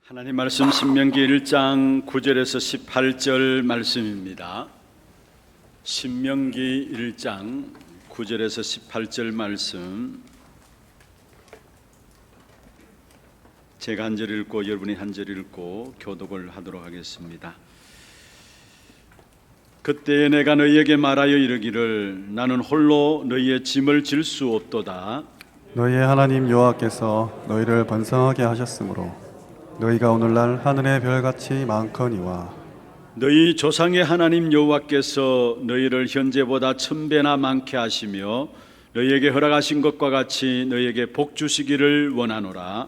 하나님 말씀 신명기 1장 9절에서 18절 말씀입니다. 신명기 1장 9절에서 18절 말씀, 제가 한 절 읽고 여러분이 한 절 읽고 교독을 하도록 하겠습니다. 그때 내가 너희에게 말하여 이르기를 나는 홀로 너희의 짐을 질 수 없도다. 너희의 하나님 여호와께서 너희를 번성하게 하셨으므로 너희가 오늘날 하늘의 별같이 많거니와 너희 조상의 하나님 여호와께서 너희를 현재보다 1000배나 많게 하시며 너희에게 허락하신 것과 같이 너희에게 복 주시기를 원하노라.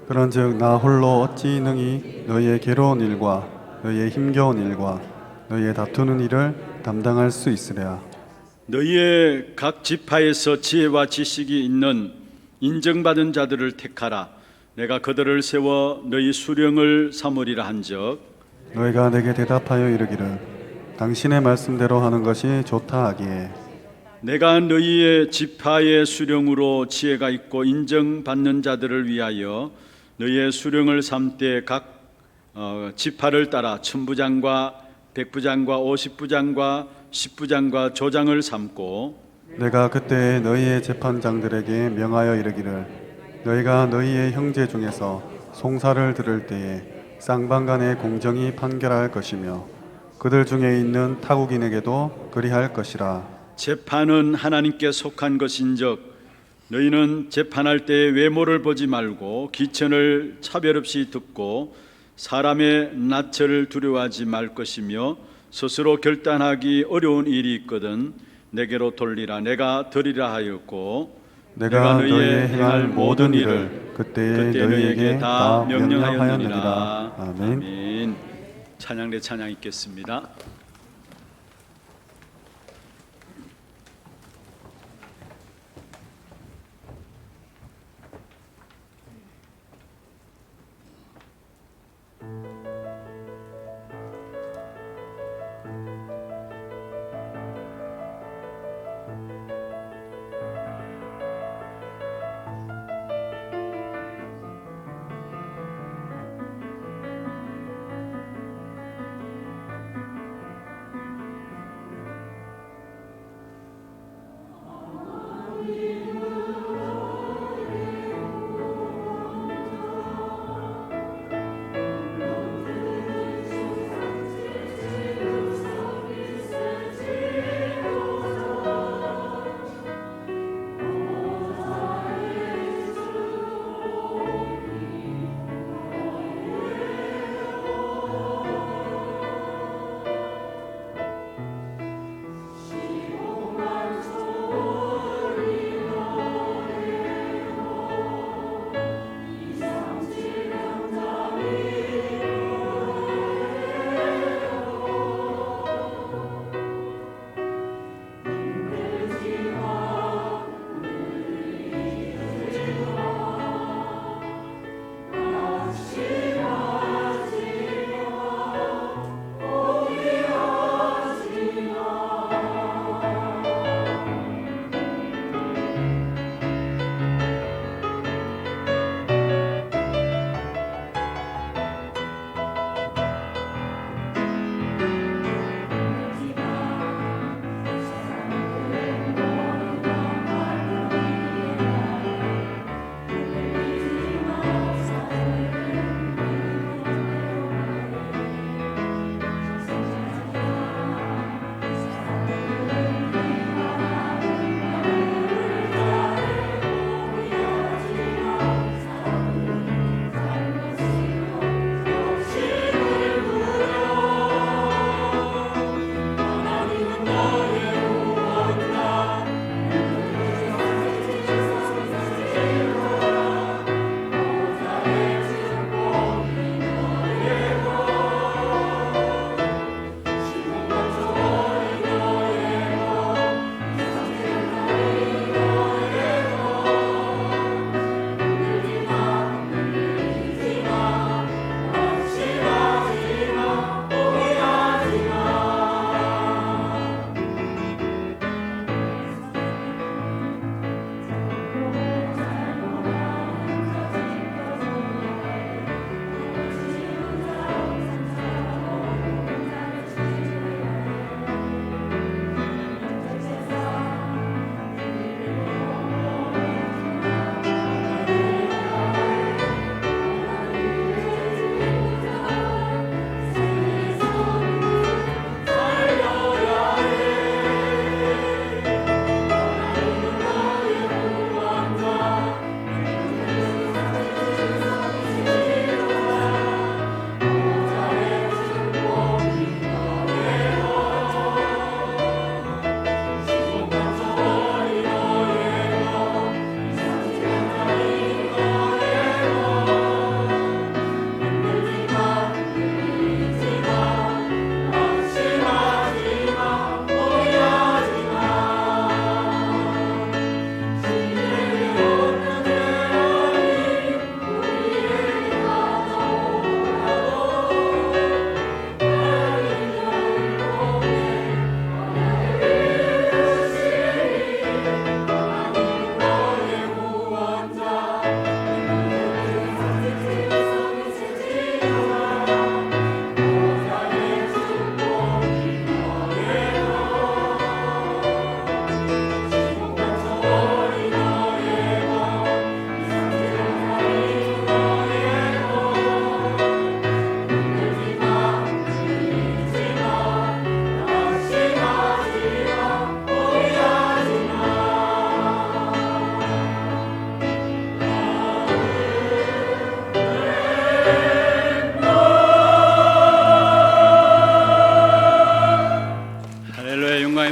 그런즉 나 홀로 어찌 능히 너희의 괴로운 일과 너희의 힘겨운 일과 너희의 다투는 일을 담당할 수 있으랴. 너희의 각 지파에서 지혜와 지식이 있는 인정받은 자들을 택하라. 내가 그들을 세워 너희 수령을 삼으리라 한즉 너희가 내게 대답하여 이르기를 당신의 말씀대로 하는 것이 좋다 하기에 내가 너희의 지파의 수령으로 지혜가 있고 인정받는 자들을 위하여 너희의 수령을 삼되 각 지파를 따라 천부장과 백부장과 50부장과 10부장과 조장을 삼고 내가 그때 너희의 재판장들에게 명하여 이르기를 너희가 너희의 형제 중에서 송사를 들을 때에 쌍방간에 공정히 판결할 것이며 그들 중에 있는 타국인에게도 그리할 것이라. 재판은 하나님께 속한 것인즉 너희는 재판할 때 외모를 보지 말고 기천을 차별 없이 듣고 사람의 낯을 두려워하지 말 것이며 스스로 결단하기 어려운 일이 있거든 내게로 돌리라. 내가 들으리라 하였고 내가 너희의 행할 모든 일을 그때에 너희에게 다 명령하였느니라. 아멘. 아멘. 찬양대 찬양 있겠습니다.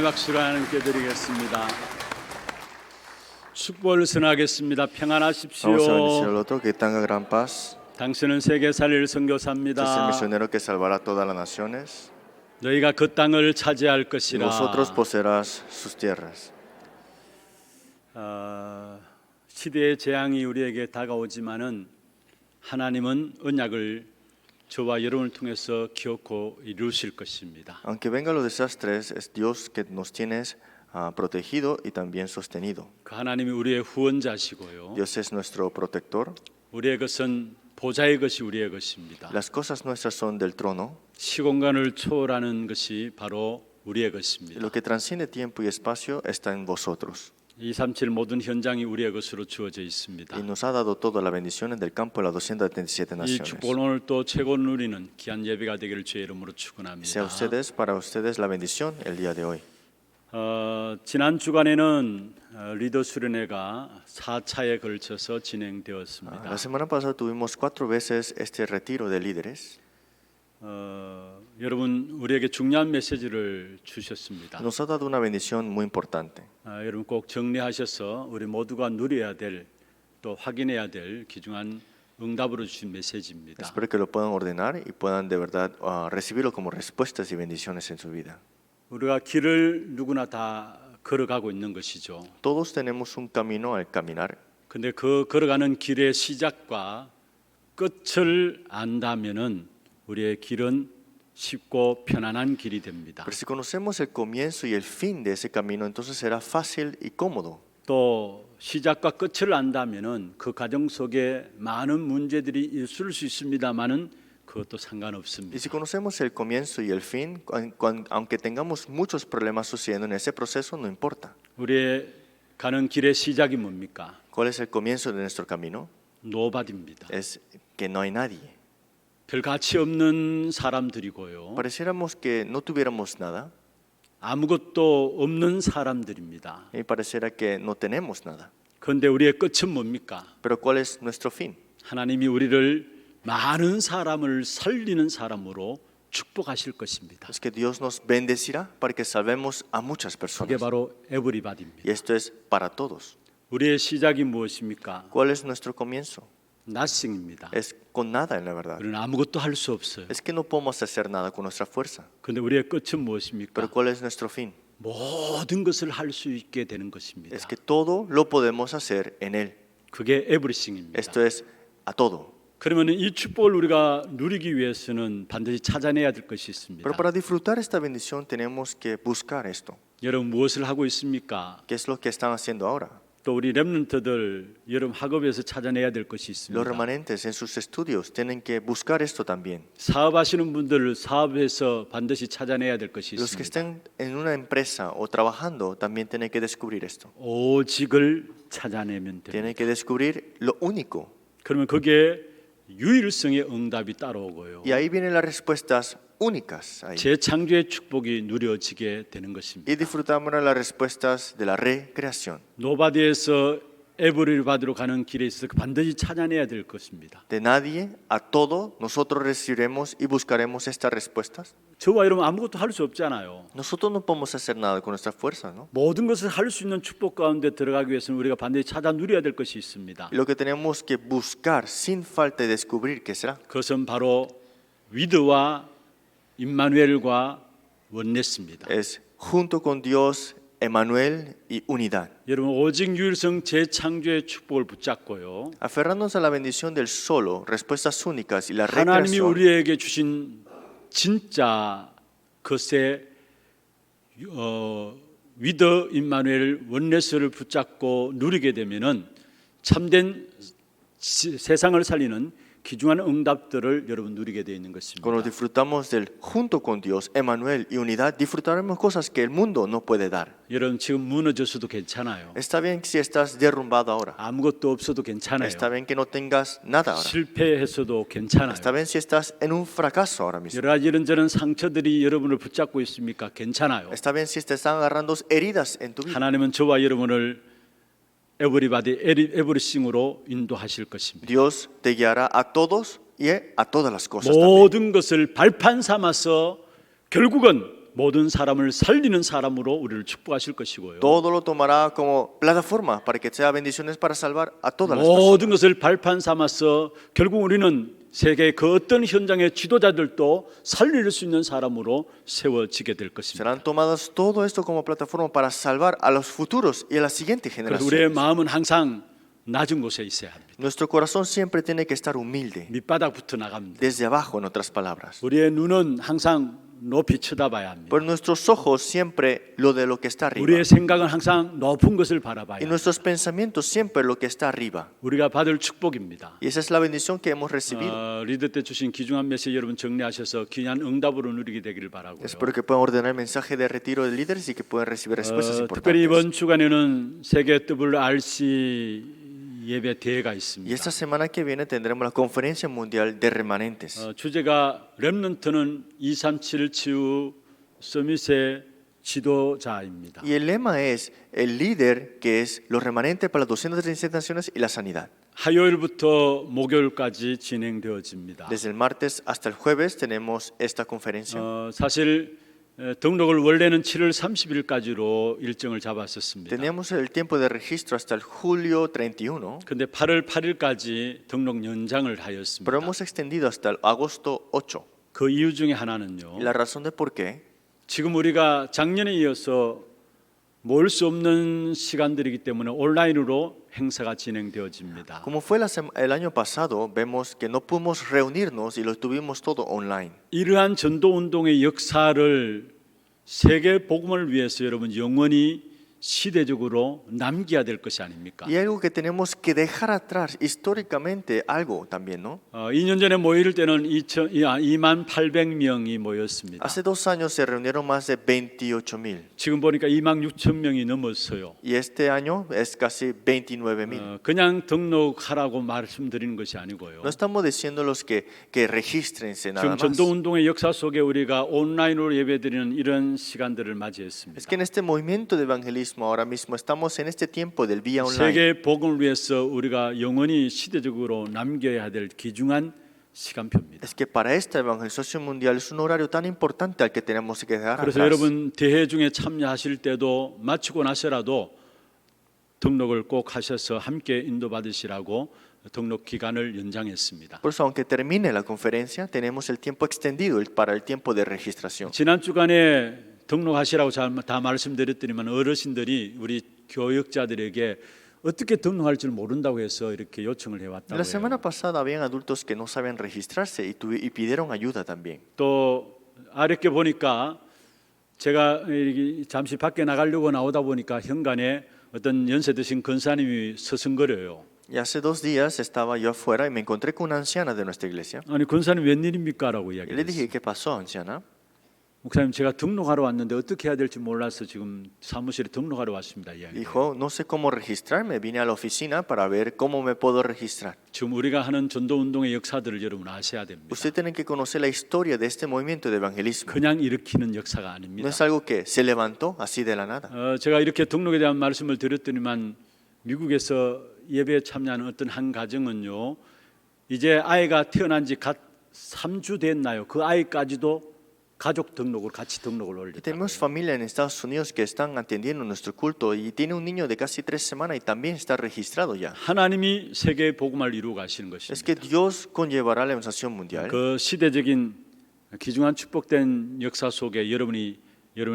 박수를 하나님께 드리겠습니다. 축복을 선하겠습니다. 평안하십시오. Vamos a bendecir al otro, que tenga gran paz. 당신은 세계 살릴 Este es el 선교사입니다. misionero que salvará todas las naciones. 너희가 그 땅을 차지할 Y 것이라. vosotros poseerás sus tierras. 시대의 재앙이 우리에게 다가오지만은 하나님은 언약을 저와 여러분을 통해서 기억고 이루실 것입니다. Aunque vengan los desastres, es Dios que nos tiene protegido y también sostenido. 그 하나님이 우리의 후원자시고요. Dios es nuestro protector. 우리의 것은 보좌의 것이 우리의 것입니다. Las cosas nuestras son del trono. 시공간을 초월하는 것이 바로 우리의 Y 것입니다. lo que transciende tiempo y espacio está en vosotros. 237 모든 현장이 우리의 것으로 주어져 있습니다. Y nos ha dado todas las bendiciones del campo de las 277 이 naciones. 축복을 오늘 또 최고 누리는 귀한 예배가 되기를 주의 이름으로 Sea 축원합니다. ustedes, para ustedes, la bendición el día de hoy. 지난 주간에는 리더 수련회가 4차에 걸쳐서 진행되었습니다. La semana pasada tuvimos 4 veces este retiro de líderes. 여러분 우리에게 중요한 메시지를 주셨습니다. Nos ha dado una bendición muy importante. 여러분 꼭 정리하셔서 우리 모두가 누려야 될 또 확인해야 될 귀중한 응답으로 주신 메시지입니다. Espero que lo puedan ordenar y puedan de verdad recibirlo como respuestas y bendiciones en su vida. 우리가 길을 누구나 다 걸어가고 있는 것이죠. Todos tenemos un camino al caminar, 근데 그 걸어가는 길의 시작과 끝을 안다면은 우리의 길은 쉽고 편안한 길이 됩니다. pero si conocemos el comienzo y el fin de ese camino, entonces será fácil y cómodo. 또 시작과 끝을 안다면은 그 과정 속에 많은 문제들이 있을 수 있습니다만은 그것도 Y 상관없습니다. si conocemos el comienzo y el fin, aunque tengamos muchos problemas sucediendo en ese proceso, no importa. 우리의 가는 길의 시작이 뭡니까? ¿Cuál es el comienzo de nuestro camino? 노바디입니다. Es que no hay nadie. 별 가치 없는 사람들이고요. Pareciéramos que no tuviéramos nada 아무것도 없는 사람들입니다. y pareciera que no tenemos nada. 그런데 우리의 끝은 뭡니까? Pero ¿cuál es nuestro fin? 하나님이 우리를 많은 사람을 살리는 사람으로 축복하실 것입니다. Es que Dios nos bendecirá para que salvemos a muchas 그게 personas. 바로 에브리바디입니다. Y esto es para todos. 우리의 시작이 무엇입니까? ¿Cuál es nuestro comienzo? nothing입니다. Es con nada en la verdad. 우리는 아무것도 할 수 없어요. Es que no podemos hacer nada con nuestra fuerza. 그런데 우리의 끝은 무엇입니까? Pero ¿cuál es nuestro fin? 모든 것을 할 수 있게 되는 것입니다. Es que todo lo podemos hacer en Él. 그게 에브리싱입니다. Esto es a todo. 그러면 이 축복을 우리가 누리기 위해서는 반드시 찾아내야 될 것이 있습니다. Pero para disfrutar esta bendición tenemos que buscar esto. 여러분 무엇을 하고 있습니까? ¿Qué es lo que están haciendo ahora? 또 우리 렘넌트들 여러분 학업에서 찾아내야 될 것이 Los 있습니다. remanentes en sus estudios tienen que buscar esto también. 사업하시는 분들 사업에서 반드시 찾아내야 될 것이 Los que 있습니다. estén en una empresa o trabajando también tienen que descubrir esto. 오직을 찾아내면 됩니다. Tienen que descubrir lo único. 그러면 그게 유일성의 응답이 따라오고요. Y ahí vienen las respuestas únicas. Ahí. 재창조의 축복이 누려지게 되는 것입니다. Y disfrutamos de las respuestas de la recreación. 노바디에서 에브리바디로 가는 길에 있어서 반드시 찾아내야 될 것입니다. De nadie a todo nosotros recibiremos y buscaremos estas respuestas. 저와 여러분 아무것도 할 수 없잖아요. Nosotros no podemos hacer nada con nuestra fuerza, ¿no? 모든 것을 할 수 있는 축복 가운데 들어가기 위해서는 우리가 반드시 찾아 누려야 될 것이 있습니다. Y lo que tenemos que buscar sin falta de descubrir qué será. 그것은 바로 위드와 임마누엘과 원네스입니다. Es junto con Dios, Emmanuel y unidad. 여러분 오직 유일성 재창조의 축복을 붙잡고요. Aferrándonos a la bendición del solo, respuestas únicas y la 하나님이 recreación. 우리에게 주신 진짜 것의 위더 임마누엘 원네스를 붙잡고 누리게 되면은 참된 세상을 살리는 귀중한 응답들을 여러분 누리게 되어 있는 Cuando 것입니다. disfrutamos del junto con Dios, Emmanuel y unidad, disfrutaremos cosas que el mundo no puede dar. 여러분 지금 무너졌어도 괜찮아요. Está bien si estás derrumbado ahora. 아무것도 없어도 괜찮아요. Está bien que no tengas nada ahora. 실패했어도 괜찮아요. Está bien si estás en un fracaso ahora mismo. 여러 가지 이런저런 상처들이 여러분을 붙잡고 있습니까? 괜찮아요. Está bien si te están agarrando heridas en tu vida. 하나님은 저와 여러분을 에브리바디 에브리싱으로 인도하실 것입니다. Dios te guiará a todos y a todas las cosas también. 모든 것을 발판 삼아서 결국은 모든 사람을 살리는 사람으로 우리를 축복하실 것이고요. todo lo tomará como plataforma para que sea bendiciones para salvar a todas las personas. 모든 것을 발판 삼아서 결국 우리는 세계의 그 어떤 현장의 지도자들도 살릴 수 있는 사람으로 세워지게 될 것입니다. Serán tomadas todo esto como plataforma para salvar a los futuros y a la siguiente 그래서 우리의 generación. 마음은 항상 낮은 곳에 있어야 합니다. Nuestro corazón siempre tiene que estar humilde, 밑바닥부터 나갑니다. desde abajo, en otras palabras. 우리의 눈은 항상 높이 쳐다봐야 합니다. Por nuestros ojos siempre lo de lo que está arriba. 우리의 생각은 항상 높은 것을 바라봐야 Y 합니다. nuestros pensamientos siempre lo que está arriba. 우리가 받을 축복입니다. Y esa es la bendición que hemos recibido. 리더 때 주신 귀중한 메시지 여러분 정리하셔서 귀한 응답으로 누리게 되기를 바라고요. Espero que puedan ordenar el mensaje de retiro de líderes y que puedan recibir respuestas 특별히 importantes. 이번 주간에는 세계 WRC 예배 대회가 Y 있습니다. esta semana que viene tendremos la conferencia mundial de remanentes. 주제가 렘넌트는 237 치유 서밋의 지도자입니다. Y el lema es el líder que es los remanentes para las 237 naciones y la sanidad. 화요일부터 목요일까지 진행되어집니다. Desde el martes hasta el jueves tenemos esta conferencia. 사실 등록을 원래는 7월 30일까지로 일정을 잡았었습니다. Teníamos el tiempo de registro hasta el julio 31, 근데 8월 8일까지 등록 연장을 pero 하였습니다. hemos extendido hasta el agosto 8. 그 이유 중에 하나는요. Y la razón de por qué, 지금 우리가 작년에 이어서 모일 수 없는 시간들이기 때문에 온라인으로 행사가 진행되어집니다. como fue el año pasado, vemos que no pudimos reunirnos y lo tuvimos todo online. 이러한 전도 운동의 역사를 세계 복음을 위해서 여러분 영원히 시대적으로 남겨야 될 것이 아닙니까? Y algo que tenemos que dejar atrás históricamente, algo también, ¿no? 2년 전에 모일 때는 28,000명이 모였습니다. Hace 2 años se reunieron más de 28,000 지금 보니까 26,000명이 넘었어요. y este año es casi 29,000. 그냥 등록하라고 말씀드리는 것이 아니고요. No estamos diciéndolos que regístrense nada 지금 más. 전도 운동의 역사 속에 우리가 온라인으로 예배드리는 이런 시간들을 맞이했습니다. Es que en este movimiento de evangelismo ahora mismo estamos en este tiempo del vía online. 세계 복음을 위해서 우리가 영원히 시대적으로 남겨야 될 귀중한 시간표입니다. Es que para esta evangelización mundial es un horario tan importante al que tenemos que dejar 그래서 atrás. 여러분 대회 중에 참여하실 때도 마치고 나서라도 등록을 꼭 하셔서 함께 인도받으시라고 등록 기간을 연장했습니다. Por eso, aunque termine la conferencia, tenemos el tiempo extendido para el tiempo de registración. 지난 주간에 등록하시라고 다 말씀드렸더니만 어르신들이 우리 교역자들에게 어떻게 등록할 줄 모른다고 해서 이렇게 요청을 해왔다고 La semana 해요. pasada habían adultos que no sabían registrarse y pidieron ayuda también. 또 아랫게 보니까 제가 이렇게 잠시 밖에 나가려고 나오다 보니까 현관에 어떤 연세 드신 권사님이 서성거려요. Y hace 2 días estaba yo afuera y me encontré con una anciana de nuestra iglesia. 아니 권사님 웬일입니까? 라고 Y le 이야기했어요. dije, ¿qué pasó, anciana? 목사님 제가 등록하러 왔는데 어떻게 해야 될지 몰라서 지금 사무실에 등록하러 왔습니다. 이야기. Dijo, no sé cómo registrarme. Vine a la oficina para ver cómo me puedo registrar. 지금 우리가 하는 전도 운동의 역사들을 여러분 아셔야 됩니다. Usted tiene que conocer la historia de este movimiento de evangelismo. 그냥 일으키는 역사가 No 아닙니다. es algo que se levantó así de la nada. 제가 이렇게 등록에 대한 말씀을 드렸더니만 미국에서 예배에 참여하는 어떤 한 가정은요, 이제 아이가 태어난 지 갓 3주 됐나요? 그 아이까지도 가족 등록을 같이 등록을 올렸다. Tenemos familia en Estados Unidos que están atendiendo nuestro culto y tiene un niño de casi 3 semanas y también está registrado ya. 하나님이 세계 복음을 이루어 가시는 Es que 것입니다. Dios conllevará la evangelización mundial. 그 시대적인 귀중한 축복된 역사 속에 여러분의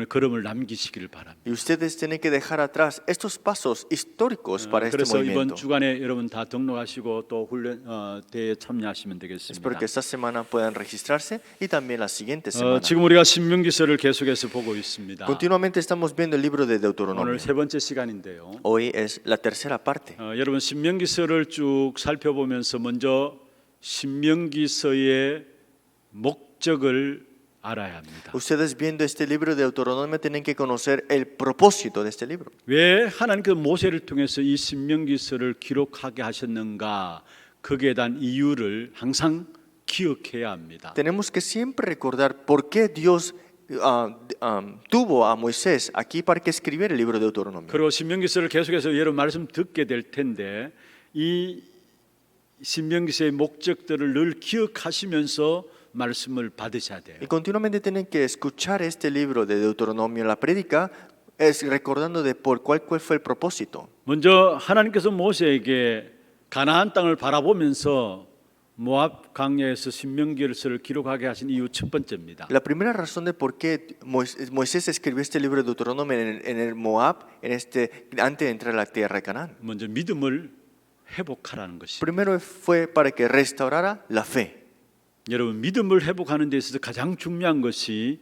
걸음을 남기시기를 바랍니다. Y ustedes tienen que dejar atrás estos pasos históricos para este 그래서 이번 movimiento. 주간에 여러분 다 등록하시고 또 훈련 대회에 참여하시면 Espero 되겠습니다. que esta semana puedan registrarse y también la siguiente semana. 지금 우리가 신명기서를 계속해서 보고 있습니다. Continuamente estamos viendo el libro de 오늘 Deuteronomio. 세 번째 시간인데요. Hoy es la tercera parte. 여러분 신명기서를 쭉 살펴보면서 먼저 신명기서의 목적을 알아야 합니다. Ustedes viendo este libro de Deuteronomio tienen que conocer el propósito de este libro. 왜 하나님께서 모세를 통해서 이 신명기서를 기록하게 하셨는가? 거기에 대한 이유를 항상 기억해야 합니다. Tenemos que siempre recordar por qué Dios tuvo a Moisés aquí para que escribiera el libro de Deuteronomio. 그리고 신명기서를 계속해서 여러분 말씀 듣게 될 텐데 이 신명기서의 목적들을 늘 기억하시면서 말씀을 받으셔야 돼요. Y continuamente tienen que escuchar este libro de Deuteronomio, la prédica, es recordando de cuál fue el propósito. 먼저 하나님께서 모세에게 가나안 땅을 바라보면서 모압 광야에서 신명기를 기록하게 하신 이유 첫 번째입니다. La primera razón de por qué Moisés escribió este libro de Deuteronomio en el Moab, antes de entrar a la tierra de Canaán. 먼저 믿음을 회복하라는 것이. Primero fue para que restaurara la fe. 여러분 믿음을 회복하는 데 있어서 가장 중요한 것이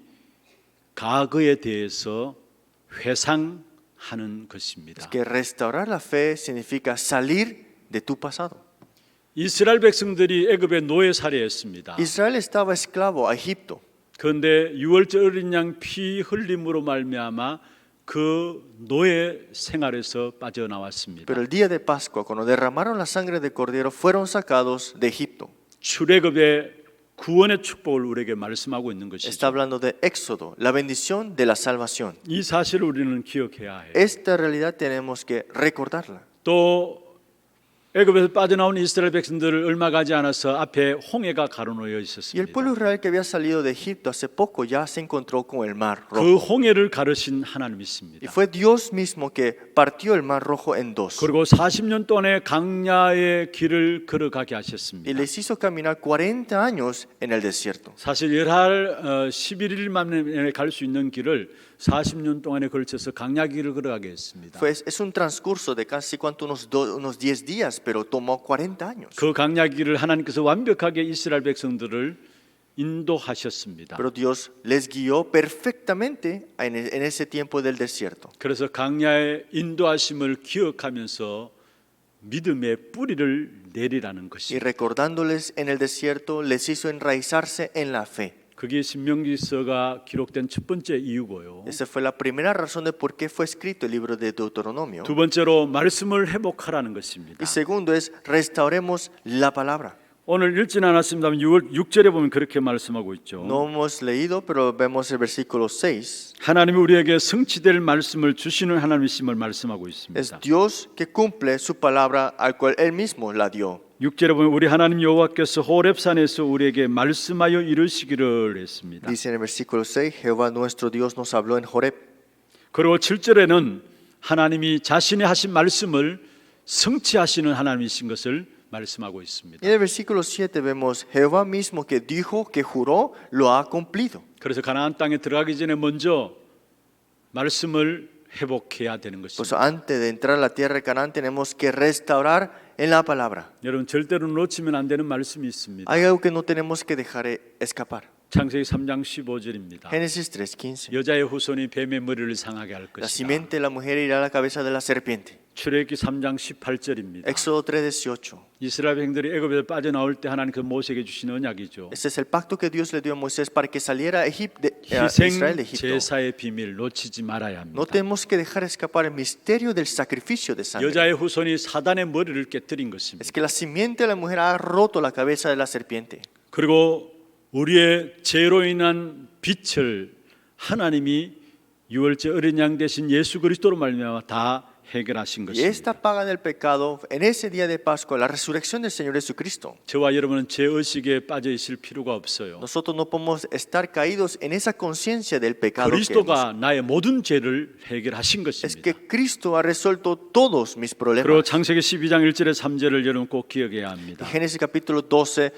과거에 대해서 회상하는 것입니다. Es que restaurar la fe significa salir de tu pasado. 이스라엘 백성들이 애굽의 노예 살해였습니다. Israel estaba esclavo a Egipto. 그런데 유월절 어린 양 피 흘림으로 말미암아 그 노예 생활에서 빠져나왔습니다. Pero el día de Pascua, cuando derramaron la sangre de cordero, fueron sacados de Egipto. 출애굽의 구원의 축복을 우리에게 말씀하고 있는 Está 것이죠. hablando de Éxodo, la bendición de la salvación. 이 사실을 우리는 기억해야 해요. Esta realidad tenemos que recordarla. 또 애굽에서 빠져나온 이스라엘 백성들을 얼마 가지 않아서 앞에 홍해가 가로놓여 Y el 있었습니다. pueblo Israel que había salido de Egipto hace poco ya se encontró con el mar 그 rojo. 홍해를 가르신 Y 하나님이십니다. fue Dios mismo que partió el mar rojo en dos. 그리고 40년 동안의 강야의 길을 걸어가게 Y 하셨습니다. les hizo caminar 40 años en el desierto. 사실 열할 11일 만에 갈 수 있는 길을 40년 동안에 걸쳐서 강야 길을 걸어가게 했습니다. Es un transcurso de casi unos 10 días, pero tomó 40 años. 그 강야 길을 하나님께서 완벽하게 이스라엘 백성들을 인도하셨습니다. Pero Dios les guió perfectamente en ese tiempo del desierto. 그래서 강야의 인도하심을 기억하면서 믿음의 뿌리를 내리라는 Y 것입니다. recordándoles en el desierto, les hizo enraizarse en la fe. 그게 신명기서가 기록된 첫 번째 이유고요. Esa fue la primera razón de por qué fue escrito el libro de Deuteronomio. 두 번째로 말씀을 회복하라는 것입니다. Y segundo es, restauremos la palabra. 오늘 읽지는 않았습니다만 6절에 보면 그렇게 말씀하고 있죠. No hemos leído, pero vemos el versículo 6. 하나님이 우리에게 성취될 말씀을 주시는 하나님이심을 말씀하고 Es 있습니다. Dios que cumple su palabra al cual Él mismo la dio. 6절에 보면 우리 하나님 여호와께서 호렙산에서 우리에게 말씀하여 이르시기를 했습니다. Dice en el versículo 6, Jehová nuestro Dios nos habló en Horeb. 그리고 7절에는 하나님이 자신이 하신 말씀을 성취하시는 하나님이신 것을 말씀하고 Y 있습니다. en el versículo 7 vemos, Jehová mismo que dijo, que juró, lo ha cumplido. 그래서 가나안 땅에 들어가기 전에 먼저 말씀을 회복해야 되는 Por eso 것입니다. antes de entrar a la tierra de Canaán tenemos que restaurar en la palabra. 여러분 절대로 놓치면 안 되는 말씀이 있습니다. Hay algo que no tenemos que dejar escapar. 창세기 3장 15절입니다. Génesis 3:15. 여자의 후손이 뱀의 머리를 상하게 할 La 것이다. simiente de la mujer irá a la cabeza de la serpiente. 출애굽기 3장 18절입니다. Éxodo 3:18. 이스라엘 백성들이 애굽에서 빠져나올 때 하나님께서 모세에게 주신 언약이죠. Este es el pacto que Dios le dio a Moisés para que saliera a 희생 Israel de Egipto. 제사의 비밀 놓치지 말아야 No 합니다. tenemos que dejar escapar el misterio del sacrificio de sangre. 여자의 후손이 사단의 머리를 깨뜨린 것입니다. Es que la simiente de la mujer ha roto la cabeza de la serpiente. 그리고 우리의 죄로 인한 빛을 하나님이 유월절 어린 양 대신 예수 그리스도로 말미암아 다 해결하신 Y 것입니다. esta paga del pecado, en ese día de Pascua, la resurrección del Señor Jesucristo. 저와 여러분은 죄 의식에 빠져 있을 필요가 없어요. Nosotros no podemos estar caídos en esa conciencia del pecado. 그리스도가 나의 모든 죄를 해결하신 Es 것입니다. que Cristo ha resuelto todos mis 그리고 problemas. 창세기 12장 1절에 3절을 여러분 꼭 기억해야 Y 합니다. Génesis capítulo 12,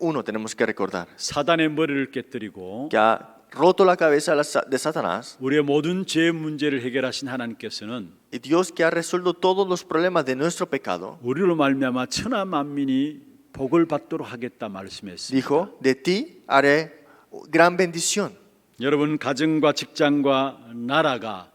1 tenemos que recordar. 사단의 머리를 깨뜨리고 Que ha roto la cabeza de Satanás. 우리의 모든 죄 문제를 해결하신 하나님께서는 Y Dios que ha resuelto todos los problemas de nuestro pecado. 우리로 말미암아 천하 만민이 복을 받도록 하겠다 말씀했습니다. Dijo, de ti haré gran bendición. 여러분 가정과 직장과 나라가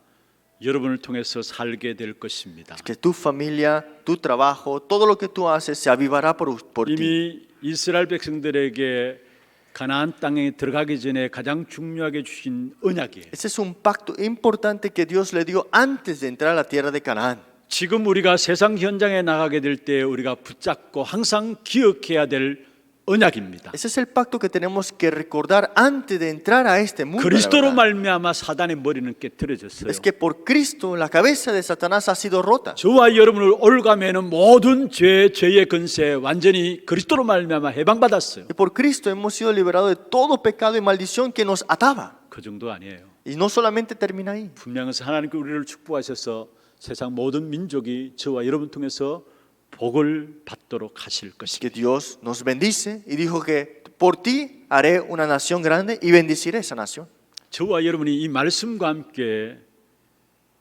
여러분을 통해서 살게 될 것입니다. Que tu familia, tu trabajo, todo lo que tú haces se avivará por ti. 이미 이스라엘 백성들에게 가나안 땅에 들어가기 전에 가장 중요하게 주신 언약이에요. Ese es un pacto importante que Dios le dio antes de entrar a la tierra de Canaán. 지금 우리가 세상 현장에 나가게 될 때 우리가 붙잡고 항상 기억해야 될 언약입니다. Ese es el pacto que tenemos que recordar antes de entrar a este mundo. la 그리스도로 verdad. 말미암아 사단의 머리는 깨트려졌어요. Es que por Cristo la cabeza de Satanás ha sido rota. 저와 여러분을 올가매는 모든 죄의 근세 완전히 그리스도로 말미암아 해방받았어요. Y por Cristo hemos sido liberados de todo pecado y maldición que nos ataba. 그 정도 아니에요. Y no solamente termina ahí. 분명해서 하나님께 우리를 축복하셔서 세상 모든 민족이 저와 여러분 통해서 복을 받도록 하실 Es 것입니다. que Dios nos bendice y dijo que por ti haré una nación grande y bendeciré esa nación. 저와 여러분이 이 말씀과 함께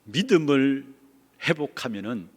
믿음을 회복하면은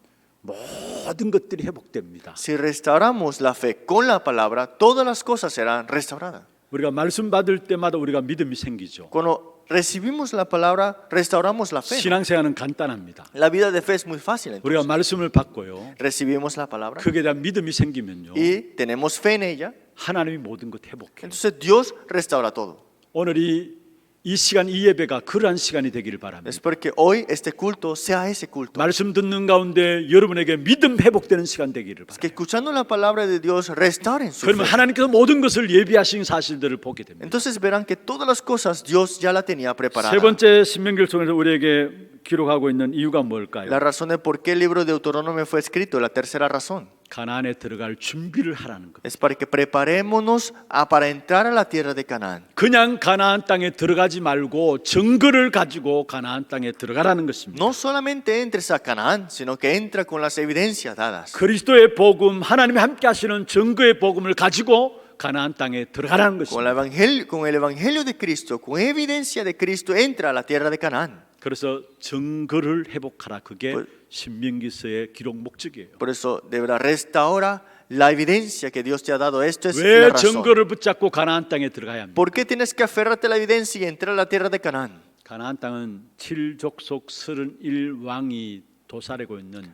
모든 것들이 회복됩니다. Si restauramos la fe con la palabra, todas las cosas serán restauradas. 우리가 말씀 받을 때마다 우리가 믿음이 생기죠. Cuando recibimos la palabra, restauramos la fe. 신앙생활은 간단합니다. La vida de fe es muy fácil. 우리가 Entonces. 말씀을 받고요. Recibimos la palabra 그게 대한 믿음이 생기면요. y tenemos fe en ella. 하나님이 모든 것 회복해요. Entonces Dios restaura todo. 오늘이 이 시간 이 예배가 그러한 시간이 되기를 바랍니다. Es porque hoy este culto sea ese culto. 말씀 듣는 가운데 여러분에게 믿음 회복되는 시간 되기를 Es que 바랍니다. escuchando la palabra de Dios restauren su 그러면 fe. 하나님께서 모든 것을 예비하신 사실들을 보게 됩니다. Entonces verán que todas las cosas Dios ya la tenía preparada. 세 번째 신명기를 통해서 우리에게 기록하고 있는 이유가 뭘까요? La razón de por qué el libro de Deuteronomio fue escrito, la tercera razón, 가나안에 들어갈 준비를 하라는 것. es para que preparémonos para entrar a la tierra de Canaán. 그냥 가나안 땅에 들어가지 말고 증거를 가지고 가나안 땅에 들어가라는 것입니다. No solamente entres a Canaán, sino que entra con las evidencias dadas. 그리스도의 복음, 하나님이 함께 하시는 증거의 복음을 가지고 가나안 땅에 들어가라는 Con 것입니다. el evangelio de Cristo, con evidencia de Cristo, entra a la tierra de Canaán. 그래서 증거를 회복하라. 그게 뭐- 신명기서의 기록 목적이에요. Por eso deberá restaurar la evidencia que Dios te ha dado. Esto es la 왜 razón. 증거를 붙잡고 가나안 땅에 들어가야 합니까? ¿Por qué tienes que aferrarte a la evidencia y entrar a la tierra de Canaán? 가나안 땅은 7족속 31왕이 도사리고 있는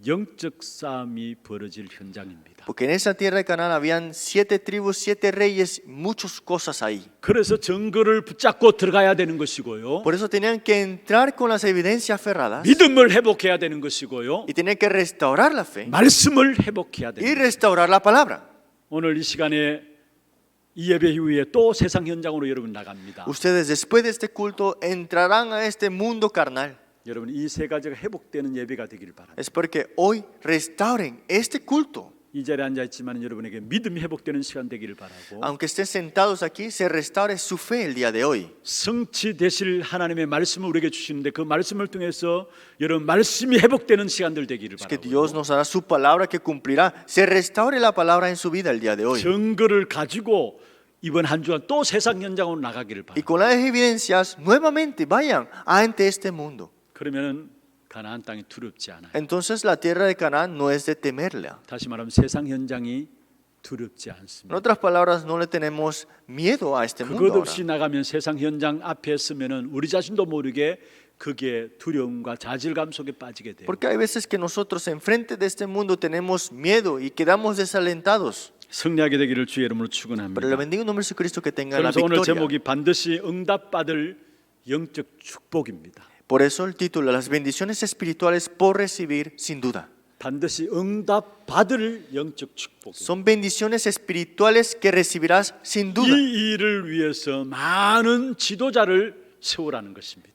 영적 싸움이 벌어질 현장입니다. Porque en esa tierra de Canaán habían 7 tribus, 7 reyes, muchas cosas ahí. 그래서 증거를 붙잡고 들어가야 되는 것이고요. Por eso tenían que entrar con las evidencias aferradas 믿음을 회복해야 되는 것이고요. y tenían que restaurar la fe 말씀을 회복해야 y 되는 것입니다. restaurar la palabra. 오늘 이 시간에 이 예배 이후에 또 세상 현장으로 여러분 나갑니다. Ustedes después de este culto entrarán a este mundo carnal. 여러분 이 세 가지가 회복되는 예배가 되기를 바랍니다. Es porque hoy restauren este culto. 이 자리에 앉아 있지만 여러분에게 믿음이 회복되는 시간 되기를 바라고 Aunque estén sentados aquí, se restaure su fe el día de hoy. 성취되실 하나님의 말씀을 우리에게 주시는데 그 말씀을 통해서 여러분 말씀이 회복되는 시간들 되기를 Es que 바라고 Dios nos dará su palabra que cumplirá. Se restaure la palabra en su vida el día de hoy. 증거를 가지고 이번 한 주간 또 세상 현장으로 나가기를 Y 바랍니다. con las evidencias nuevamente vayan ante este mundo. 그러면은 가나안 땅이 두렵지 않아요. Entonces la tierra de Canaán no es de temerla. 다시 말하면 세상 현장이 두렵지 En 않습니다. otras palabras, no le tenemos miedo a este mundo. 그것 ahora. 없이 나가면 세상 현장 앞에 서면은 우리 자신도 모르게 그게 두려움과 자질감 속에 빠지게 돼요. Porque hay veces que nosotros enfrente de este mundo tenemos miedo y quedamos desalentados. 승리하게 되기를 주의 이름으로 Pero 축원합니다. le bendigo en nombre de Jesucristo que tengan la 그래서 오늘 victoria. 제목이 반드시 응답받을 영적 축복입니다. Por eso el título, las bendiciones espirituales por recibir sin duda. 반드시 응답받을 영적 축복. Son bendiciones espirituales que recibirás sin duda. 이 일을 위해서 많은 지도자를 세우라는 것입니다.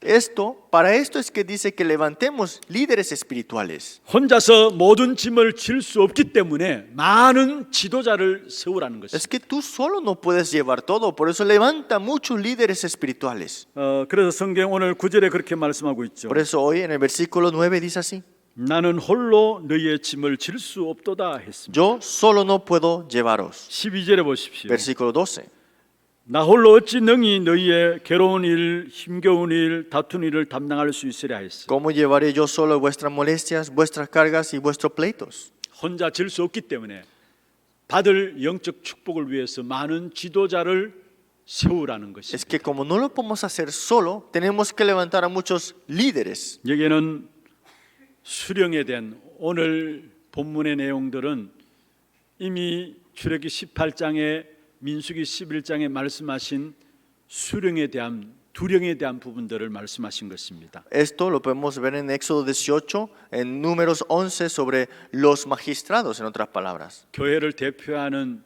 Para esto es que dice que levantemos líderes espirituales. 혼자서 모든 짐을 질 수 없기 때문에 많은 지도자를 세우라는 Es 것입니다. que tú solo no puedes llevar todo, por eso levanta muchos líderes espirituales. 그래서 성경 오늘 9절에 그렇게 말씀하고 있죠. Por eso hoy en el versículo 9 dice así: 나는 홀로 너희의 짐을 질 수 없도다 했습니다. Yo solo no puedo llevaros. 12절에 보십시오. Versículo 12. 나 홀로 어찌 능히 너희의 괴로운 일, 힘겨운 일, 다툰 일을 담당할 수 있으랴 했어. ¿Cómo llevaré yo solo vuestras molestias, vuestras cargas y vuestros pleitos? 혼자 질 수 없기 때문에 받을 영적 축복을 위해서 많은 지도자를 세우라는 Es 것입니다. que como no lo podemos hacer solo, tenemos que levantar a muchos líderes. 여기에는 수령에 대한 오늘 본문의 내용들은 이미 출애기 18장에 민수기 11장에 말씀하신 수령에 대한 두령에 대한 부분들을 말씀하신 것입니다. Esto lo podemos ver en Éxodo 18, en Números 11 sobre los magistrados, en otras palabras. 교회를 대표하는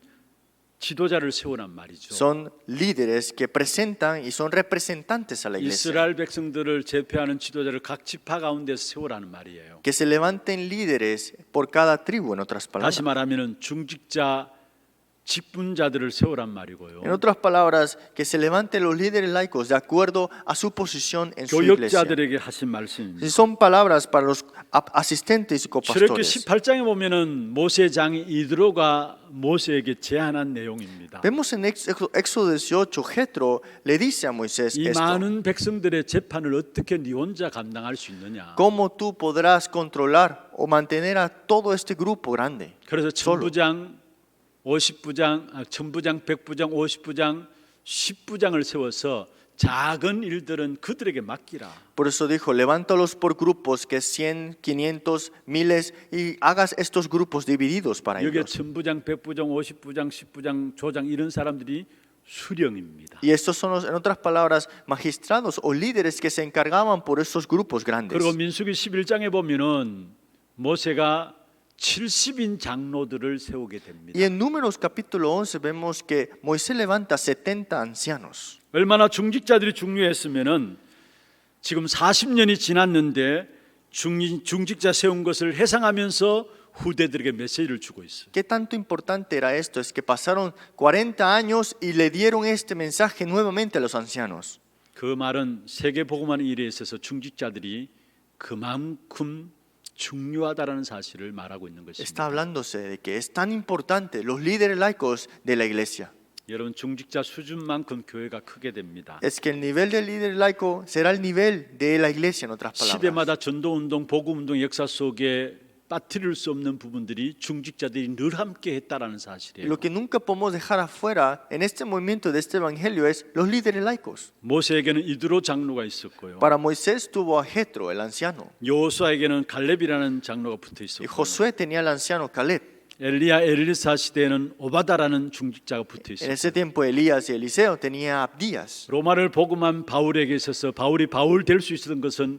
지도자를 세우란 말이죠. Son líderes que presentan y son representantes a la iglesia. 이스라엘 백성들을 제패하는 지도자를 각 지파 가운데서 세우라는 말이에요. Que se levanten líderes por cada tribu, en otras palabras. 다시 말하면은 중직자 직분자들을 세우란 말이고요. En otras palabras, que se levanten los líderes laicos de acuerdo a su posición en su iglesia. 교역자들에게 하신 말씀입니다. Son palabras para los asistentes y 출애굽기 copastores. 18장에 보면은 모세의 장이 이드로가 모세에게 제안한 내용입니다. Vemos en Éxodo 18, Jetro le dice a Moisés 이 esto. 많은 백성들의 재판을 어떻게 네 혼자 감당할 수 있느냐. ¿Cómo tú podrás controlar o mantener a todo este grupo grande? 그래서 solo. 천부장, 50부장, 천부장, 100부장, 50부장, 10부장을 세워서 작은 일들은 그들에게 맡기라. Por eso dijo, levántalos por grupos, que 100, 500, miles, y hagas estos grupos divididos para 여기에 ellos. 천부장, 100부장, 50부장, 10부장, 조장 이런 사람들이 수령입니다. Y estos son, en otras palabras, magistrados o líderes que se encargaban por esos grupos grandes. 그리고 민수기 11장에 보면은 모세가 70인 장로들을 세우게 됩니다. Y en Números capítulo 11 vemos que Moisés levanta 70 ancianos. 얼마나 중직자들이 중요했으면은 지금 40년이 지났는데 중직자 세운 것을 회상하면서 후대들에게 메시지를 주고 있어요. ¿Qué tanto importante era esto? Es que pasaron 40 años y le dieron este mensaje nuevamente a los ancianos. 그 말은 세계 복음하는 일에 있어서 중직자들이 그만큼 중요하다라는 사실을 말하고 있는 Está 것입니다. hablándose de que es tan importante los líderes laicos de la iglesia. 여러분 중직자 수준만큼 교회가 크게 됩니다. Es que el nivel del líder laico será el nivel de la iglesia, en otras palabras. 시대마다 전도운동, 복음운동 역사 속에 빠뜨릴 수 없는 부분들이 중직자들이 늘 함께 했다라는 사실이에요. Lo que nunca podemos dejar afuera en este movimiento de este evangelio es los líderes laicos. 모세에게는 이드로 장로가 있었고요. Para Moisés tuvo a Jetro, el anciano, 여호수아에게는 갈렙이라는 장로가 붙어 y 있었고, Josué tenía al anciano Caleb. 엘리야 엘리사 시대에는 오바다라는 중직자가 붙어 En 있었고, ese tiempo Elías y Eliseo tenía a Abdías. 로마를 복음한 바울에게 있어서 바울이 바울 될 수 있었던 것은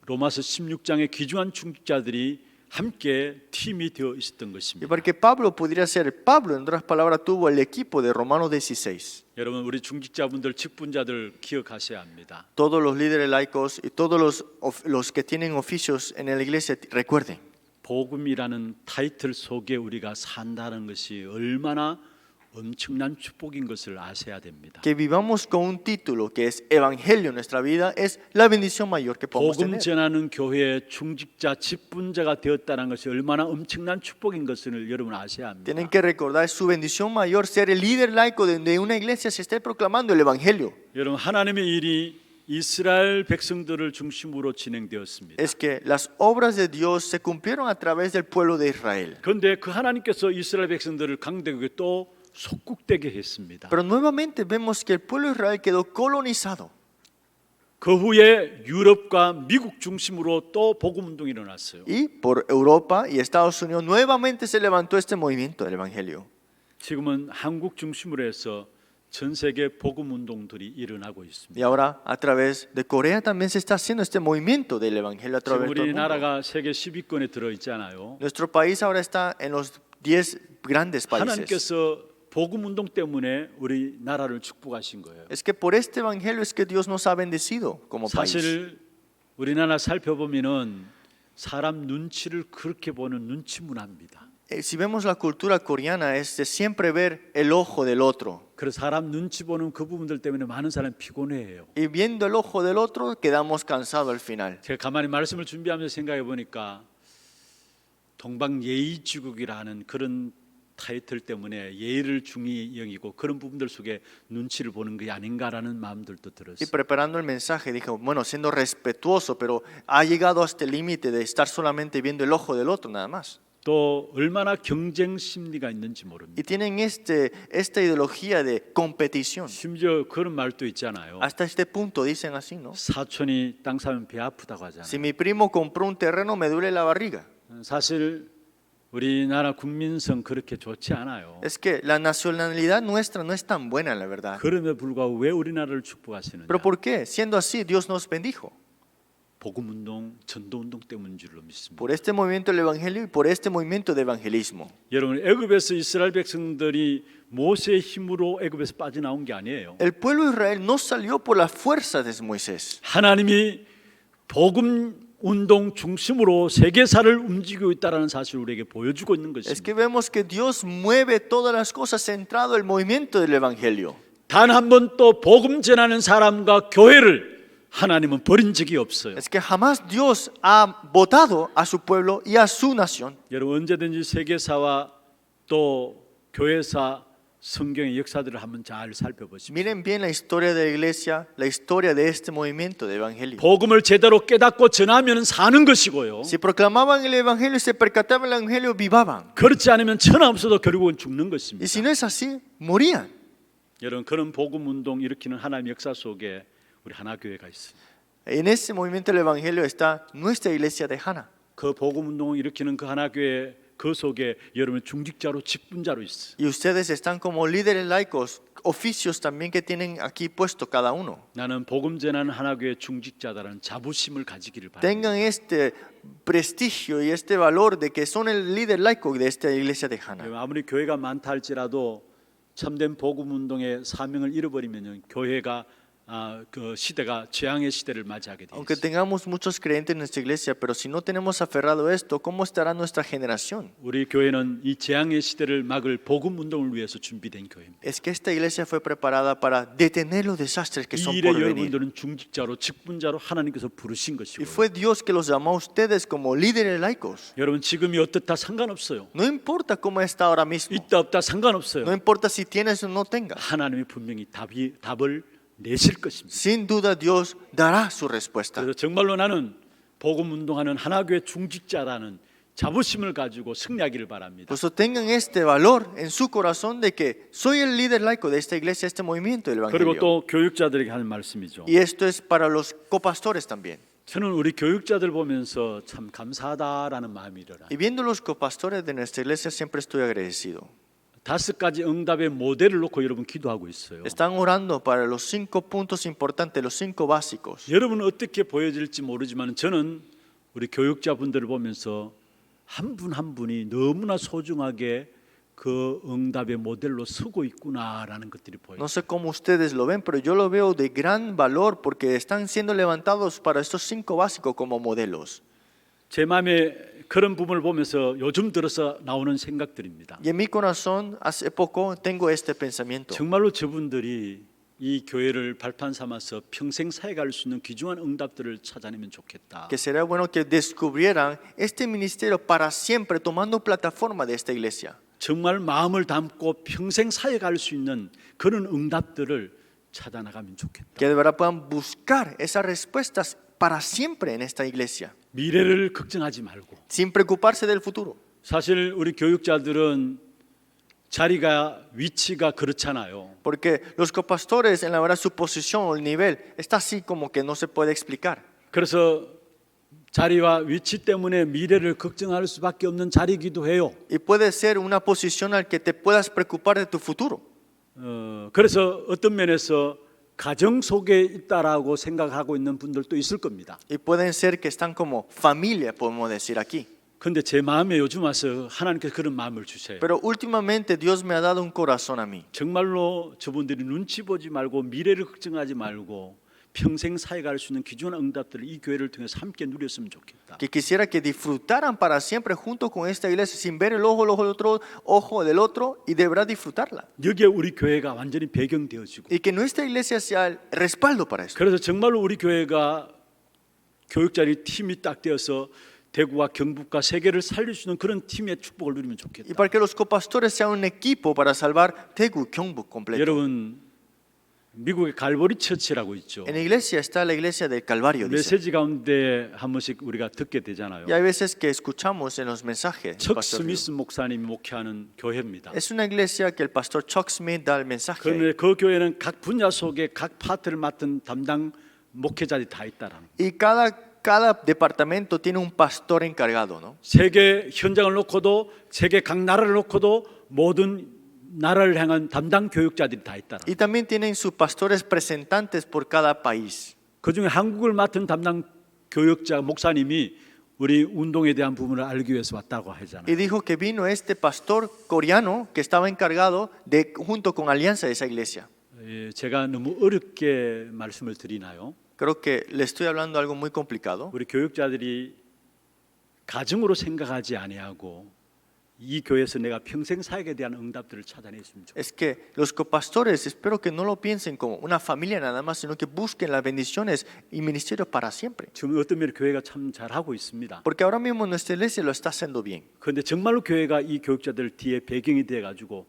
로마서 16장의 귀중한 중직자들이 함께 팀이 되어 있었던 Y 것입니다. para que Pablo pudiera ser Pablo, en otras palabras, tuvo el equipo de Romanos 16. 여러분 우리 중직자분들 직분자들 기억하셔야 합니다. Todos los líderes laicos y todos los que tienen oficios en la iglesia, recuerden, 복음이라는 타이틀 속에 우리가 산다는 것이 얼마나 엄청난 축복인 것을 아셔야 됩니다. que vivamos con un título que es Evangelio en nuestra vida es la bendición mayor que podemos 복음 tener. 전하는 교회의 중직자 직분자가 되었다는 것이 얼마나 엄청난 축복인 것을 여러분 아셔야 합니다. Tienen que recordar es su bendición mayor ser el líder laico de una iglesia se esté proclamando el Evangelio. 여러분 하나님의 일이 이스라엘 백성들을 중심으로 진행되었습니다. Es que las obras de Dios se cumplieron a través del pueblo de Israel. 그런데 그 하나님께서 이스라엘 백성들을 강대국에 또 속국되게 했습니다. Pero nuevamente vemos que el pueblo de Israel quedó colonizado. 그 후에 유럽과 미국 중심으로 또 복음 운동이 일어났어요. Y por Europa y Estados Unidos nuevamente se levantó este movimiento del Evangelio. 지금은 한국 중심으로 해서 전 세계 복음 운동들이 일어나고 Y 있습니다. ahora a través de Corea también se está haciendo este movimiento del Evangelio a 지금 través de todo el mundo. 우리나라가 세계 10위권에 들어 있잖아요. Nuestro país ahora está en los 10 grandes países. 하나님께서 복음 운동 때문에 우리나라를 축복하신 거예요. Es que por este Evangelio es que Dios nos ha bendecido como país. 사실 우리나라 살펴보면은 사람 눈치를 그렇게 보는 눈치 문화입니다. Si vemos la cultura coreana es de siempre ver el ojo del otro. 그래서 사람 눈치 보는 그 부분들 때문에 많은 사람이 피곤해해요. Y viendo el ojo del otro quedamos cansados al final. 제가 가만히 말씀을 준비하면서 생각해 보니까 동방예의지국이라는 그런 타이틀 때문에 예의를 중히 여기고 그런 부분들 속에 눈치를 보는 게 아닌가라는 마음들도 Y 들었어요. preparando el mensaje dijo, bueno, siendo respetuoso, pero ha llegado hasta el límite de estar solamente viendo el ojo del otro nada más. 또 얼마나 경쟁 심리가 있는지 모릅니다. Y tienen esta ideología de competición. 심지어 그런 말도 있잖아요. Hasta este punto dicen así, ¿no? 사촌이 땅 사면 배 아프다고 Si 하잖아요. mi primo compró un terreno, me duele la barriga. 사실 우리나라 국민성 그렇게 좋지 않아요. Es que la nacionalidad nuestra no es tan buena, la verdad. 그럼에도 불구하고 왜 우리나라를 축복하시느냐? ¿Pero por qué? Siendo así, Dios nos bendijo. 복음 운동, 전도 운동 때문인 줄로 믿습니다. Por este movimiento del Evangelio y por este movimiento de evangelismo. 여러분, 애굽에서 이스라엘 백성들이 모세의 힘으로 애굽에서 빠져나온 게 아니에요. El pueblo de Israel no salió por la fuerza de Moisés. 하나님이 복음 운동 중심으로 세계사를 움직이고 있다는 사실을 우리에게 보여주고 있는 Es 것입니다. que vemos que Dios mueve todas las cosas centrado en el movimiento del Evangelio. 단 한 번 또 복음 전하는 사람과 교회를 하나님은 버린 적이 없어요. Es que jamás Dios ha votado a su pueblo y a su nación. 여러분, 언제든지 세계사와 또 교회사 성경의 역사들을 한번 잘 살펴보십시오. Miren bien la historia de la iglesia, la historia de este movimiento de evangelio. 복음을 제대로 깨닫고 전하면 사는 것이고요. Si proclamaban el evangelio y se percataban el evangelio, vivaban. 그렇지 않으면 천하 없어도 결국은 죽는 것입니다. Y si no es así, morían. 여러분, 그런 복음 운동 일으키는 하나님의 역사 속에 우리 하나교회가 있습니다. En ese movimiento del evangelio está nuestra iglesia de Hana. 그 복음 운동을 일으키는 그 하나교회 그 속에 여러분 중직자로 직분자로 있어요. Y ustedes están como líderes laicos, oficios también que tienen aquí puesto cada uno. 나는 복음 전하는 하나교회 중직자다라는 자부심을 가지기를 바랍니다. Tengan este prestigio y este valor de que son el líder laico de esta iglesia de Hana. 아무리 교회가 많다 할지라도 참된 복음 운동의 사명을 잃어버리면 교회가 그 시대가 재앙의 시대를 맞이하게 돼 Aunque 있어요. tengamos muchos creyentes en nuestra iglesia, pero si no tenemos aferrado esto, ¿cómo estará nuestra generación? 우리 교회는 이 재앙의 시대를 막을 복음 운동을 위해서 준비된 교회입니다. Es que esta iglesia fue preparada para detener los desastres que 이 son 일에 por venir. 여러분들은 중직자로 직분자로 하나님께서 부르신 Y 것이고요. fue Dios que los llamó a ustedes como líderes laicos. 여러분, 지금이 어떻다 상관없어요. No importa cómo está ahora mismo. 있다 없다 No 상관없어요. importa si tienes o no tengas. 하나님이 분명히 답을 내실 것입니다. Sin duda Dios dará su respuesta. 그래서 정말로 나는 복음 운동하는 하나교회 중직자라는 자부심을 가지고 승리하기를 바랍니다. Por eso tengan este valor en su corazón de que soy el líder laico de esta iglesia, este movimiento del 그리고 evangelio. 또 교육자들에게 하는 말씀이죠. Y esto es para los copastores también. 저는 우리 교육자들 보면서 참 감사하다라는 마음이 일어나요. Y viendo los copastores de nuestra iglesia siempre estoy agradecido. 5가지 응답의 모델을 놓고 여러분 기도하고 있어요. Están orando para los 5 puntos importantes, los 5 básicos. 여러분은 어떻게 보여질지 모르지만 저는 우리 교육자분들을 보면서 한 분 한 분이 너무나 소중하게 그 응답의 모델로 서고 있구나라는 것들이 보여요. No sé cómo ustedes lo ven, pero yo lo veo de gran valor porque están siendo levantados para estos 5 básicos como modelos. 제 마음에 그런 부분을 보면서 요즘 들어서 나오는 생각들입니다. Y en mi corazón, hace poco, tengo este pensamiento. 정말로 저분들이 이 교회를 발판 삼아서 평생 사역할 수 있는 귀중한 응답들을 찾아내면 좋겠다. Que será bueno que descubrieran este ministerio para siempre, tomando plataforma de esta iglesia. 정말 마음을 담고 평생 사역할 수 있는 그런 응답들을 찾아나가면 좋겠다. Que de verdad puedan buscar esas respuestas para siempre en esta iglesia, 미래를 걱정하지 말고. sin preocuparse del futuro. 사실 우리 교육자들은 자리가 위치가 그렇잖아요. Porque los copastores, en la verdad, su posición o el nivel está así como que no se puede explicar. 그래서 자리와 위치 때문에 미래를 걱정할 수밖에 없는 자리이기도 해요. Y puede ser una posición al que te puedas preocupar de tu futuro. 그래서 어떤 면에서 가정 속에 있다라고 생각하고 있는 분들도 있을 겁니다. Y pueden ser que están como familia, podemos decir aquí. 근데 제 마음에 요즘 와서 하나님께서 그런 마음을 주세요. Pero últimamente Dios me ha dado un corazón a mí. 정말로 저분들이 눈치 보지 말고 미래를 걱정하지 말고 평생 사역할 수 있는 귀중한 응답들을 이 교회를 통해서 함께 누렸으면 좋겠다. Que quisiera que disfrutaran para siempre junto con esta iglesia, sin ver el ojo del otro y de verdad disfrutarla. 여기에 우리 교회가 완전히 배경되어지고 Y que nuestra iglesia sea el respaldo para eso. 그래서 정말로 우리 교회가 교육자리 팀이 딱 되어서 대구와 경북과 세계를 살릴 수 있는 그런 팀의 축복을 누리면 Y 좋겠다. para que los copastores sean un equipo para salvar Daegu, Gyeongbuk completo. 여러분, 미국의 갈보리 처치라고 있죠. En la iglesia está la iglesia del Calvario, dice. 메시지 가운데 한 번씩 우리가 듣게 되잖아요. Y hay veces que escuchamos en los mensajes. 척 Pastor Liu. 스미스 목사님이 목회하는 교회입니다. Es una iglesia que el pastor Chuck Smith da el mensaje. 그런데 그 교회는 각 분야 속에 각 파트를 맡은 담당 목회자들이 다 있다라는. Y cada departamento tiene un pastor encargado, ¿no? 세계 현장을 놓고도 세계 각 나라를 놓고도 모든 나라를 향한 담당 교육자들이 다 있다라. Y también tienen sus pastores representantes por cada país. 그 중에 한국을 맡은 담당 교역자 목사님이 우리 운동에 대한 부분을 알기 위해서 왔다고 하잖아요. Y dijo que vino este pastor coreano que estaba encargado de, junto con Alianza de esa iglesia. 제가 너무 어렵게 말씀을 드리나요? Creo que le estoy hablando algo muy complicado. 우리 교역자들이 가정으로 생각하지 아니하고 이 교회에서 내가 평생 사역에 대한 응답들을 찾아냈으면 좋겠어요. Es que los copastores, espero que no lo piensen como una familia nada más, sino que busquen las bendiciones y ministerios para siempre. 지금 어떤 면에 교회가 참 잘하고 있습니다. Porque ahora mismo nuestra iglesia lo está haciendo bien. 그런데 정말로 교회가 이 교육자들 뒤에 배경이 돼가지고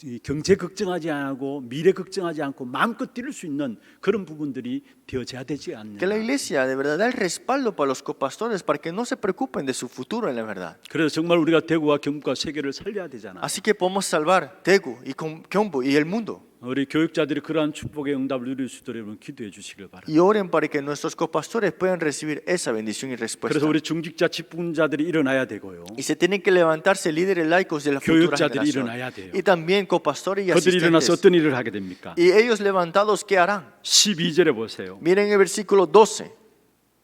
이 경제 걱정하지 않고 미래 걱정하지 않고 마음껏 뛰를 수 있는 그런 부분들이 되어져야 되지 않느냐. Que la iglesia de verdad da el respaldo para los copastores para que no se preocupen de su futuro en la verdad. 그래서 정말 우리가 대구와 경북과 세계를 살려야 되잖아. Así que podemos salvar Daegu y Gyeongbu y el mundo. 우리 교육자들이 그러한 축복의 응답을 누릴 수 있도록 여러분 기도해 주시길 바랍니다. Y oren para que nuestros copastores puedan recibir esa bendición y respuesta. 그래서 우리 중직자 직분자들이 일어나야 되고요. Y se tienen que levantarse líderes laicos de la futura 교육자들이 generación. 일어나야 돼요. Y también copastores y 그들이 일어나서 asistentes. 어떤 일을 하게 됩니까? Y ellos levantados, ¿qué harán? 12절에 보세요. Miren el versículo 12.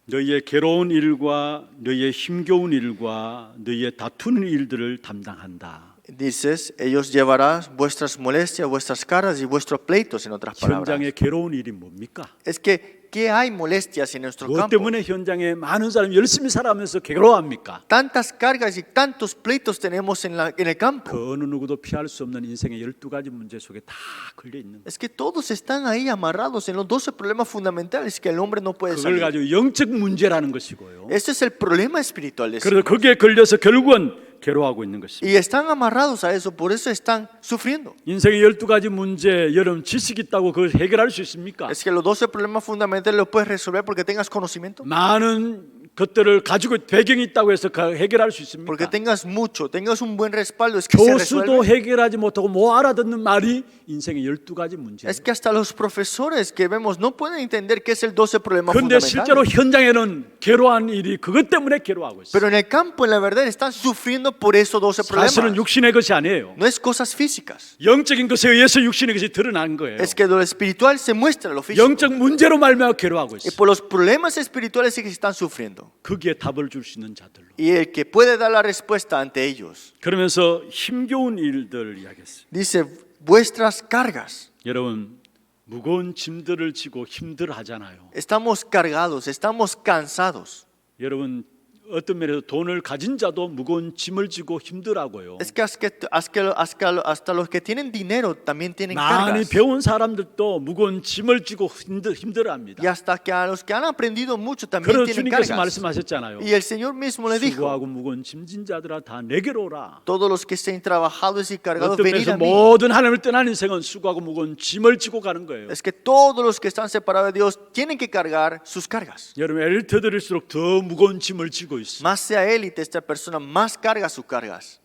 너희의 괴로운 일과 너희의 힘겨운 일과 너희의 다투는 일들을 담당한다. Dices, ellos llevarán vuestras molestias, vuestras caras y vuestros pleitos, en otras palabras. 현장에 괴로운 일이 뭡니까? Es que, ¿qué hay molestias en nuestro 무엇 campo? 때문에 현장에 많은 사람이 열심히 살아가면서 괴로워합니까? Tantas cargas y tantos pleitos tenemos en el campo. 그 어느 누구도 피할 수 없는 인생의 12가지 문제 속에 다 걸려 있는 거예요. Es que todos están ahí amarrados en los 12 problemas fundamentales que el hombre no puede 그걸 salir. 가지고 영적 문제라는 것이고요. Ese es el problema espiritual de eso. 그래서 거기에 걸려서 결국은 괴로워하고 있는 것입니다. Y están amarrados a eso, por eso están sufriendo. 인생의 12가지 문제 여러분 지식 있다고 그걸 해결할 수 있습니까? Es que los 12 problemas fundamentales los puedes resolver porque tengas conocimiento. 많은 것들을 가지고 배경이 있다고 해서 해결할 수 Porque 있습니까? tengas mucho, tengas un buen respaldo, es que se 교수도 resuelve. 해결하지 못하고 못 알아듣는 말이 인생의 12가지 문제예요. Es que hasta los profesores que vemos no pueden entender qué es el 12 problema 그런데 실제로 fundamentales. 현장에는 괴로운 일이 그것 때문에 괴로워하고 있어요. Pero en el campo, en la verdad, están sufriendo por esos 12 사실은 problemas. 육신의 것이 아니에요. No es cosas físicas. 영적인 것에 의해서 육신의 것이 드러난 거예요. Es que lo espiritual se muestra en lo físico. 영적 문제로 말미암아 괴로워하고 Y 있어요. por los problemas espirituales es que están sufriendo. 거기에 답을 줄 수 있는 자들로. Y el que puede dar la respuesta ante ellos. 그러면서 힘겨운 일들 이야기했어요. Dice, vuestras cargas. 여러분 무거운 짐들을 지고 힘들어하잖아요. Estamos cargados, estamos cansados. 여러분 어떤 면에서 돈을 가진 자도 무거운 짐을 지고 힘들어하고요. Es que hasta los que tienen dinero también tienen 많이 cargas. 배운 사람들도 무거운 짐을 지고 힘들어합니다. Y hasta que a los que han aprendido mucho también 그런 tienen 주님께서 cargas. 말씀하셨잖아요. Y el Señor mismo le dijo, 수고하고 무거운 짐진 자들아 다 내게로 오라. todos los que estén trabajados y cargados, 어떤 venid 면에서 a mí. 모든 하나님을 떠난 인생은 수고하고 무거운 짐을 지고 가는 거예요. Es que todos los que están separados de Dios tienen que cargar sus cargas. 여러분 엘리트 들일수록 더 무거운 짐을 지고 있어요. Más sea élite esta persona, más carga sus cargas.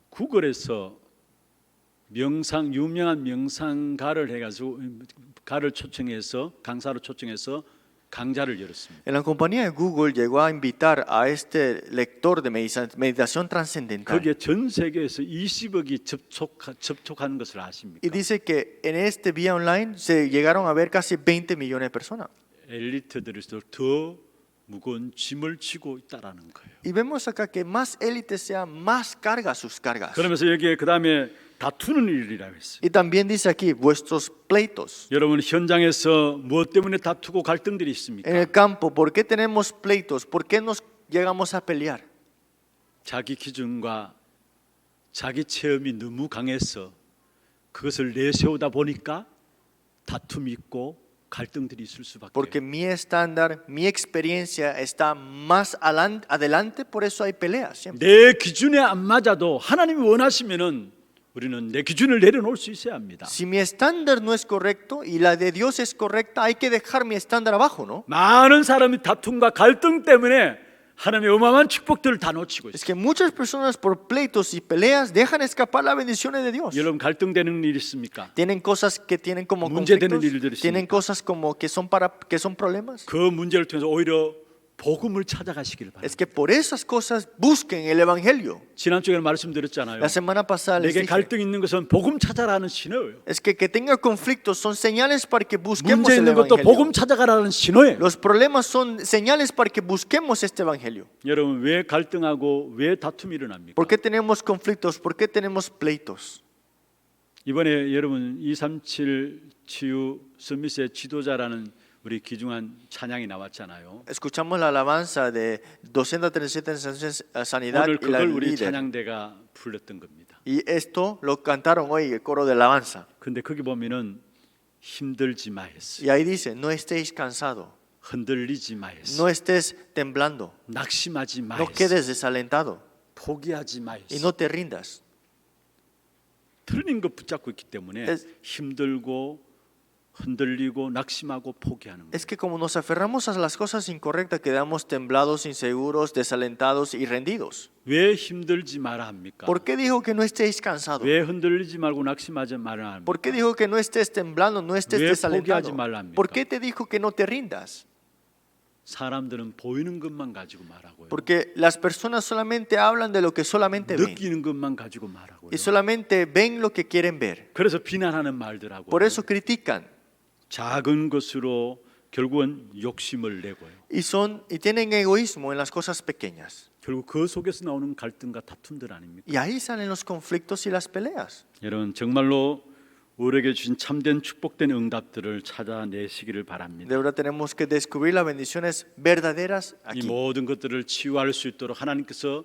구글에서 유명한 명상가를 해가지고 가를 초청해서 강사로 초청해서 강좌를 열었습니다. En la compañía de Google llegó a invitar a este lector de meditación trascendental. 거기에 전 세계에서 20억이 접촉하는 것을 아십니까? Y dice que en este vía online se llegaron a ver casi 20 millones de personas. 엘리트들일수록 더 무거운 짐을 지고 있다라는 거예요. Y vemos acá que más élite sea, más carga sus cargas. 그러면서 여기에 그 다음에 다투는 일이라고 했어요. Y también dice aquí, vuestros pleitos. 여러분 현장에서 무엇 때문에 다투고 갈등들이 En 있습니까? el campo, ¿por qué tenemos pleitos? ¿Por qué nos llegamos a pelear? 자기 기준과 자기 체험이 너무 강해서 그것을 내세우다 보니까 다툼이 있고 갈등들이 있을 수밖에. Porque mi estándar, mi experiencia está más adelante, por eso hay peleas siempre. 내 기준에 안 맞아도 하나님이 원하시면은 우리는 내 기준을 내려놓을 수 있어야 합니다. Si mi estándar no es correcto y la de Dios es correcta, hay que dejar mi estándar abajo, ¿no? 많은 사람이 다툼과 갈등 때문에 하나님의 어마어마한 축복들을 다 놓치고 Es 있어요. que muchas personas por pleitos y peleas dejan escapar las bendiciones de Dios. 여러분 갈등되는 일 있습니까? Tienen cosas que tienen como 문제되는 conflictos, 일들이 tienen 있습니까? cosas como que son problemas. 그 문제를 통해서 오히려 복음을 찾아가시기를 바랍니다. Es que por esas cosas busquen el Evangelio. 지난 주에 말씀드렸잖아요. La semana pasada les 내게 dije, 갈등 있는 것은 복음 찾아라는 신호예요. es que tenga conflictos son señales para que busquemos 문제 el 있는 것도 Evangelio. 복음 찾아가라는 신호예요. Los problemas son señales para que busquemos este Evangelio. 여러분 왜 갈등하고 왜 다툼이 일어납니까? ¿Por qué tenemos conflictos? ¿Por qué tenemos pleitos? 이번에 여러분 237 치유 서밋의 지도자라는 우리 귀중한 찬양이 나왔잖아요. Escuchamos la alabanza de 237 en sanidad 오늘 y la 그걸 우리 líder. 찬양대가 불렀던 겁니다. Y esto lo cantaron hoy el coro de alabanza. 근데 거기 보면은 힘들지 마했어. Y ahí dice, no estéis cansados, 흔들리지 마했어. no estés temblando, 낙심하지 no 마했어. quedes desalentado 포기하지 y 마했어. no te rindas. 틀린 것 붙잡고 있기 때문에 Es- 힘들고 흔들리고 낙심하고 포기하는 거예요. Es que como nos aferramos a las cosas incorrectas, quedamos temblados, inseguros, desalentados y rendidos. 왜 힘들지 마라 합니까? ¿Por qué dijo que no estéis cansados? 왜 흔들리지 말고 낙심하지 말라 합니까? ¿Por qué dijo que no estés temblando, no estés 왜 desalentado? 포기하지 말라 합니까? ¿Por qué te dijo que no te rindas? 사람들은 보이는 것만 가지고 말하고요. Porque las personas solamente hablan de lo que solamente ven 느끼는 것만 가지고 말하고요. y solamente ven lo que quieren ver. 그래서 비난하는 말들하고 Por eso critican 작은 것으로 결국은 욕심을 내고요. y tienen egoísmo en las cosas pequeñas. 결국 그 속에서 나오는 갈등과 다툼들 아닙니까? Y ahí salen los conflictos y las peleas. 여러분 정말로 우리에게 주신 참된 축복된 응답들을 찾아내시기를 바랍니다. De verdad tenemos que descubrir las bendiciones verdaderas 이 aquí. 모든 것들을 치유할 수 있도록 하나님께서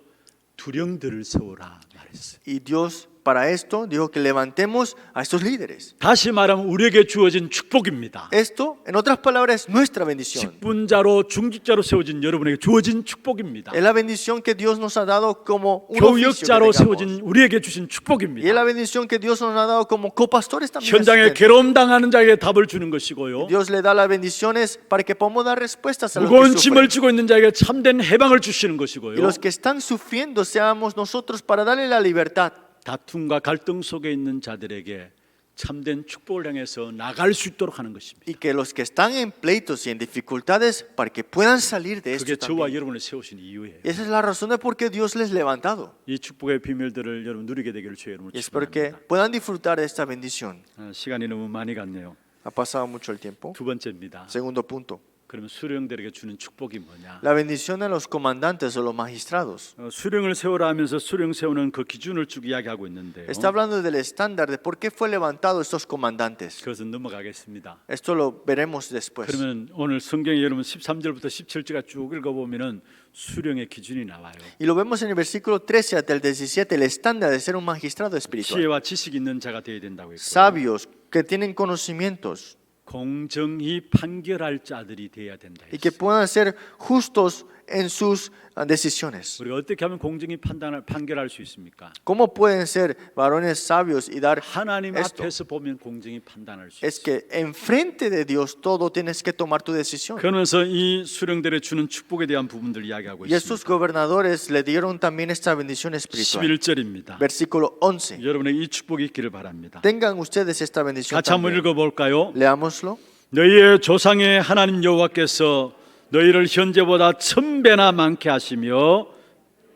두령들을 세우라 말했어요. Y Dios para esto dijo que levantemos a estos líderes. 다시 말하면 우리에게 주어진 축복입니다. Esto, en otras palabras, es nuestra bendición. 직분자로 중직자로 세워진 여러분에게 주어진 축복입니다. Es la bendición que Dios nos ha dado como un oficio que 교역자로 tengamos. 세워진 우리에게 주신 Y es 축복입니다. la bendición que Dios nos ha dado como copastores también. 현장에 asistentes. 괴로움 당하는 자에게 답을 주는 것이고요. Dios le da las bendiciones para que podamos dar respuestas a los 무거운 que 짐을 sufren. 지고 있는 자에게 참된 해방을 주시는 Y 것이고요. los que están sufriendo seamos nosotros para darle la libertad. 다툼과 갈등 속에 있는 자들에게 참된 축복을 향해서 나갈 수 있도록 하는 것입니다. Y que los que están en pleitos y en dificultades para que puedan salir de 그게 esto 저와 también. 여러분을 세우신 이유예요. Esa es la razón de por qué Dios les ha levantado. 이 축복의 비밀들을 여러분 누리게 되기를 주의 이름으로 Y espero que 축복합니다. puedan disfrutar de esta bendición. 시간이 너무 많이 갔네요. Ha pasado mucho el tiempo. 두 번째입니다. Segundo punto. 그러면 수령들에게 주는 축복이 뭐냐? La bendición a los comandantes o los magistrados. 수령을 세우라 하면서 수령 세우는 그 기준을 쭉 이야기하고 있는데요. Está hablando del estándar de por qué fue levantado estos comandantes. 그것은 넘어가겠습니다. Esto lo veremos después. 그러면 오늘 성경에 여러분 13절부터 17절까지 쭉 읽어보면은 수령의 기준이 나와요. Y lo vemos en el versículo 13 hasta el 17, el estándar de ser un magistrado espiritual. 지혜와 지식 있는 자가 되어야 된다고 했고요. Sabios que tienen conocimientos 공정히 판결할 자들이 되어야 된다. y que puedan ser justos en sus decisiones. 우리가 어떻게 하면 공정히 판결할 수 있습니까? ¿Cómo pueden ser varones sabios y dar 하나님 esto? 앞에서 보면 공정히 판단할 수 Es 있어요. que enfrente de Dios todo tienes que tomar tu decisión. 그러면서 이 수령들에 주는 축복에 대한 부분들 이야기하고 Y estos 있습니다. gobernadores le dieron también esta bendición espiritual. 11절입니다. Versículo 11. 여러분의 이 축복이 있기를 바랍니다. Tengan ustedes esta bendición 같이 한번 también. 읽어볼까요? Leámoslo. 너희의 조상의 하나님 여호와께서 너희를 현재보다 1000배나 많게 하시며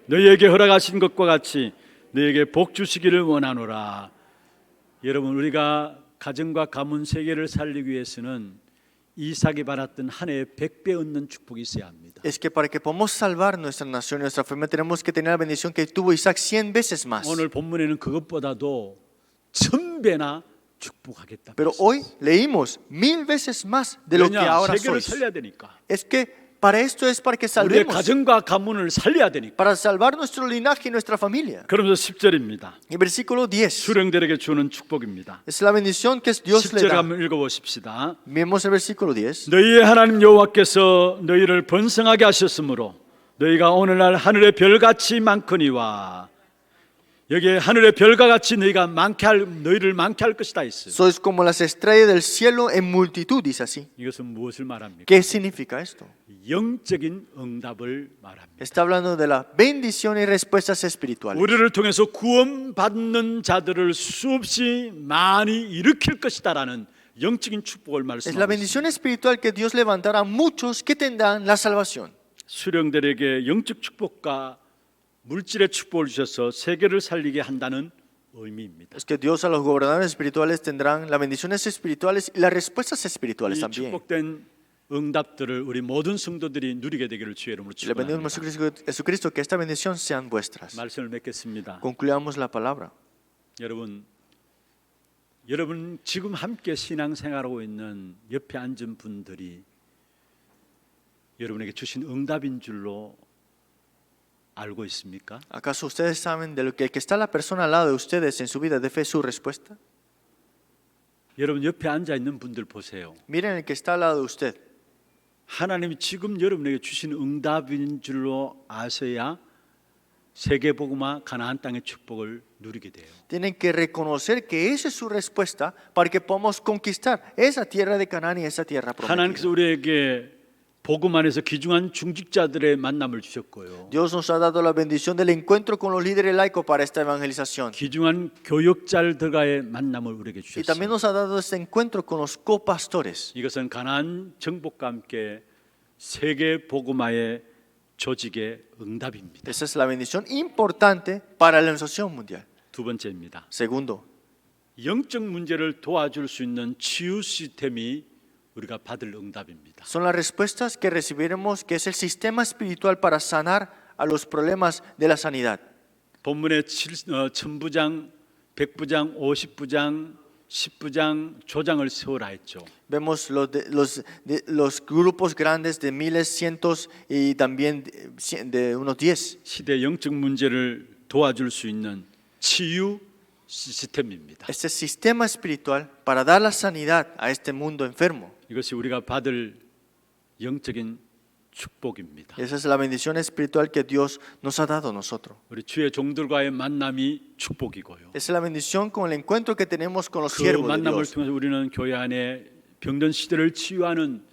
너희에게 허락하신 것과 같이 너희에게 복 주시기를 원하노라. 여러분 우리가 가정과 가문 세계를 살리기 위해서는 이삭이 받았던 한 해에 100배 얻는 축복이 있어야 합니다. Es que para que podamos salvar nuestra nación y nuestra familia tenemos que tener la bendición que tuvo Isaac 100 veces más. 오늘 본문에는 그것보다도 1000배나 축복하겠다. Pero hoy leímos 1000 veces más de lo que 왜냐? ahora 세계를 sois. 살려야 되니까. Es que para esto es para que 우리의 salvemos, 가정과 가문을 살려야 되니까. para salvar nuestro linaje y nuestra familia. 그러면서 10절입니다. Y versículo 10 수령들에게 주는 축복입니다. es la bendición que Dios le 10절 da. 한번 읽어보십시다. Vemos el versículo 10. 너희의 하나님 여호와께서 너희를 번성하게 하셨으므로 너희가 오늘날 하늘의 별같이 많거니와 여기에 하늘의 별과 같이 너희를 많게 할 것이다 있어요. Sois como las estrellas del cielo en multitud, dice así. 이것은 무엇을 말합니까? ¿Qué significa esto? 영적인 응답을 말합니다. Está hablando de la bendición y respuestas espirituales. 우리를 통해서 구원받는 자들을 수없이 많이 일으킬 것이다라는 영적인 축복을 Es la 말씀하고 있습니다. bendición espiritual que Dios levantará a muchos que tendrán la salvación. 수령들에게 영적 축복과 물질의 축복을 주셔서 세계를 살리게 한다는 의미입니다. Es que Dios a los gobernadores espirituales tendrán las bendiciones espirituales y las respuestas espirituales 이 también. 축복된 응답들을 우리 모든 성도들이 누리게 되기를 주의 이름으로 Le pedimos 축원합니다. a Jesucristo que esta bendición sean vuestras. 말씀을 맺겠습니다. Concluyamos la palabra. 여러분 지금 함께 신앙생활하고 있는 옆에 앉은 분들이 여러분에게 주신 응답인 줄로 알고 있습니까? ¿Acaso ustedes saben de lo que el que está la persona al lado de ustedes en su vida de fe es su respuesta? 여러분 옆에 앉아 있는 분들 보세요. Miren el que está al lado de usted. 하나님이 지금 여러분에게 주신 응답인 줄로 아셔야 세계 복음화 가나안 땅의 축복을 누리게 돼요. Tienen que reconocer que esa es su respuesta para que podamos conquistar esa tierra de Canaán y esa tierra 하나님께서 prometida. 우리에게 복음 안에서 귀중한 중직자들의 만남을 주셨고요. Dios nos ha dado la bendición del encuentro con los líderes laicos para esta evangelización. 귀중한 교역자들과의 만남을 우리에게 Y también 주셨어요. nos ha dado este encuentro con los copastores. 이것은 가나안 정복과 함께 세계 복음화의 조직의 응답입니다. Esa es la bendición importante para la evangelización mundial. 두 번째입니다. Segundo, 영적 문제를 도와줄 수 있는 치유 시스템이 우리가 받을 응답입니다. son las respuestas que recibiremos, que es el sistema espiritual para sanar a los problemas de la sanidad. 본문에 1000부장, 100부장, 50부장, 10부장, 조장을 세우라 했죠. Vemos los grupos grandes de miles, cientos y también de unos 10. 시대 영적 문제를 도와줄 수 있는 치유 시스템입니다. Este sistema espiritual para dar la sanidad a este mundo enfermo. 이것이 우리가 받을 영적인 축복입니다. Esa es la bendición espiritual que Dios nos ha dado a nosotros. 우리 주의 종들과의 만남이 축복이고요. Esa es la bendición con el encuentro que tenemos con los 그 siervos de 만남을 Dios. 통해서 우리는 교회 안에 병든 시대를 치유하는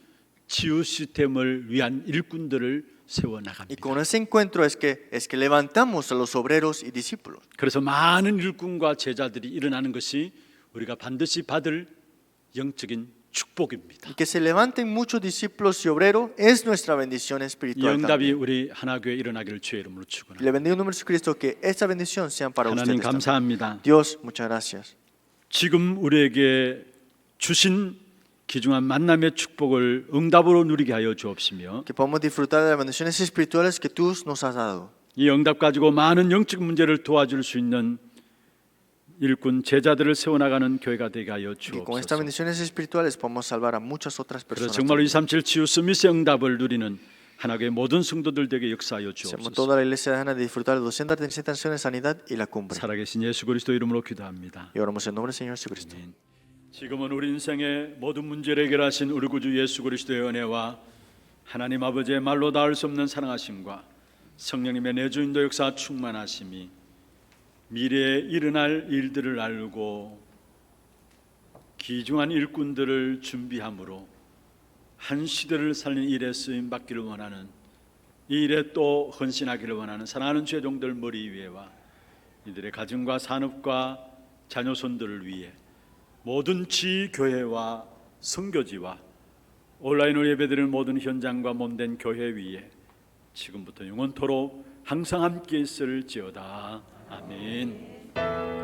치유 시스템을 위한 일꾼들을 세워 Y 나갑니다. con ese encuentro es que levantamos a los obreros y discípulos. 그래서 많은 일꾼과 제자들이 일어나는 것이 우리가 반드시 받을 영적인 축복입니다. Y que se levanten muchos discípulos y obreros es nuestra bendición 이 espiritual. 응답이 también. 우리 하나교회 일어나기를 주의 이름으로 축원합니다. Le bendigo en nombre de Jesucristo que esta bendición sean para 하나님 ustedes. también. 감사합니다. Dios, muchas gracias. 지금 우리에게 주신 귀중한 만남의 축복을 응답으로 누리게 하여 주옵시며 Que podamos disfrutar de las bendiciones espirituales que tú nos has dado. 이 응답 가지고 많은 영적 문제를 도와줄 수 있는 일꾼 제자들을 세워나가는 교회가 되게 하여 Que con estas 주옵소서. bendiciones espirituales podamos salvar a muchas otras 그래서 personas. 정말로 237 치유 스미스의 응답을 누리는 하나교회 모든 성도들 되게 역사하여 Seamos 주옵소서. toda la iglesia de Ana de disfrutar de 237 canciones de sanidad y la cumbre. 살아계신 예수 그리스도 이름으로 기도합니다. Y oramos en nombre del Señor Jesucristo. 지금은 우리 인생의 모든 문제를 해결하신 우리 구주 예수 그리스도의 은혜와 하나님 아버지의 말로 닿을 수 없는 사랑하심과 성령님의 내주 인도 역사 충만하심이 미래에 일어날 일들을 알고 귀중한 일꾼들을 준비함으로 한 시대를 살리는 일에 쓰임 받기를 원하는 이 일에 또 헌신하기를 원하는 사랑하는 주의 종들 머리 위에와 이들의 가정과 산업과 자녀손들을 위해 모든 지교회와 선교지와 온라인으로 예배드리는 모든 현장과 몸된 교회 위에 지금부터 영원토록 항상 함께 있을지어다. 아멘.